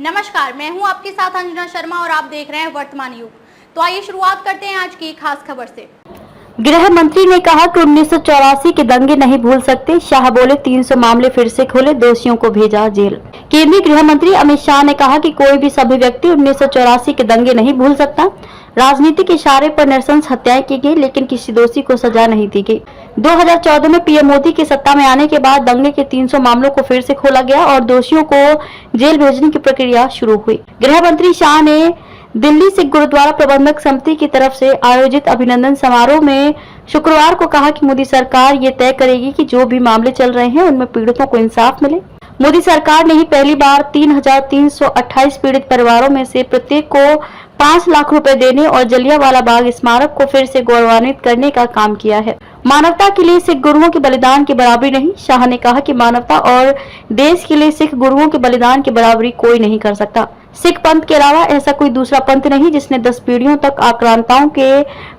नमस्कार, मैं हूं आपके साथ अंजना शर्मा और आप देख रहे हैं वर्तमान युग। तो आइए शुरुआत करते हैं आज की खास खबर से। गृह मंत्री ने कहा कि 1984 के दंगे नहीं भूल सकते। शाह बोले 300 मामले फिर से खोले, दोषियों को भेजा जेल। केंद्रीय गृह मंत्री अमित शाह ने कहा कि कोई भी सभी व्यक्ति 1984 के दंगे नहीं भूल सकता। राजनीतिक इशारे पर नरसंस हत्याएं की गई, लेकिन किसी दोषी को सजा नहीं दी गई। 2014 में पीएम मोदी की सत्ता में आने के बाद दंगे के 300 मामलों को फिर से खोला गया और दोषियों को जेल भेजने की प्रक्रिया शुरू हुई। गृह मंत्री शाह ने दिल्ली सिख गुरुद्वारा प्रबंधक समिति की तरफ से आयोजित अभिनंदन समारोह में शुक्रवार को कहा कि मोदी सरकार ये तय करेगी कि जो भी मामले चल रहे हैं उनमें पीड़ितों को इंसाफ मिले। मोदी सरकार ने ही पहली बार 3,328 पीड़ित परिवारों में से प्रत्येक को 5 लाख रुपए देने और जलियांवाला बाग स्मारक को फिर से गौरवान्वित करने का काम किया है। मानवता के लिए सिख गुरुओं के बलिदान की बराबरी नहीं। शाह ने कहा कि मानवता और देश के लिए सिख गुरुओं के बलिदान की बराबरी कोई नहीं कर सकता। सिख पंथ के अलावा ऐसा कोई दूसरा पंथ नहीं जिसने 10 पीढ़ियों तक आक्रांताओं के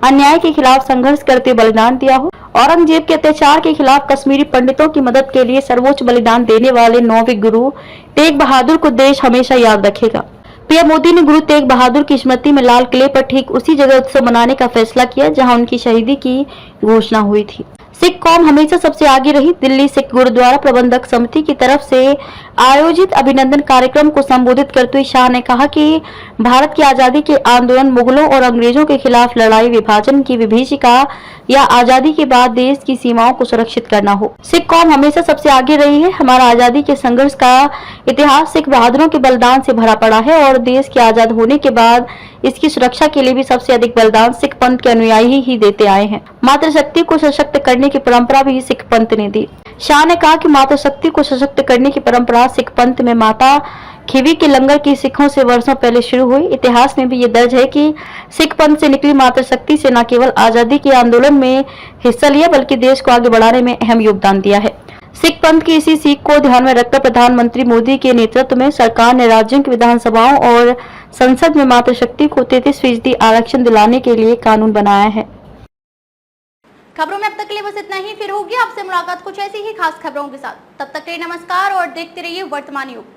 अन्याय के खिलाफ संघर्ष करते बलिदान दिया हो। औरंगजेब के अत्याचार के खिलाफ कश्मीरी पंडितों की मदद के लिए सर्वोच्च बलिदान देने वाले 9वें गुरु तेग बहादुर को देश हमेशा याद रखेगा। पीएम मोदी ने गुरु तेग बहादुर की स्मृति में लाल किले पर ठीक उसी जगह उत्सव मनाने का फैसला किया जहां उनकी शहीदी की घोषणा हुई थी। सिख कौम हमेशा सबसे आगे रही। दिल्ली सिख गुरुद्वारा प्रबंधक समिति की तरफ से आयोजित अभिनंदन कार्यक्रम को संबोधित करते हुए शाह ने कहा कि भारत की आजादी के आंदोलन मुगलों और अंग्रेजों के खिलाफ लड़ाई, विभाजन की विभीषिका या आजादी के बाद देश की सीमाओं को सुरक्षित करना हो। सिख कौम हमेशा सबसे आगे रही है। हमारा आजादी के संघर्ष का इतिहास सिख बहादुरों के बलिदान से भरा पड़ा है और देश के आजाद होने के बाद इसकी सुरक्षा के लिए भी सबसे अधिक बलिदान सिख पंथ के अनुयायी ही देते आए हैं। मातृशक्ति को सशक्त करने की परंपरा भी सिख पंथ ने दी। शाह ने कहा कि मातृशक्ति को सशक्त करने की परंपरा सिख पंथ में माता खिवी के लंगर की सिखों से वर्षों पहले शुरू हुई। इतिहास में भी ये दर्ज है कि सिख पंथ से निकली मातृशक्ति से न केवल आजादी के आंदोलन में हिस्सा लिया बल्कि देश को आगे बढ़ाने में अहम योगदान दिया है। सिख पंथ की इसी सीख को ध्यान में रखकर प्रधानमंत्री मोदी के नेतृत्व में सरकार ने राज्यों की विधानसभाओं और संसद में मातृशक्ति को 33% आरक्षण दिलाने के लिए कानून बनाया है। खबरों में अब तक के लिए बस इतना ही। फिर होगी आपसे मुलाकात कुछ ऐसी ही खास खबरों के साथ। तब तक के लिए नमस्कार और देखते रहिए वर्तमान युग।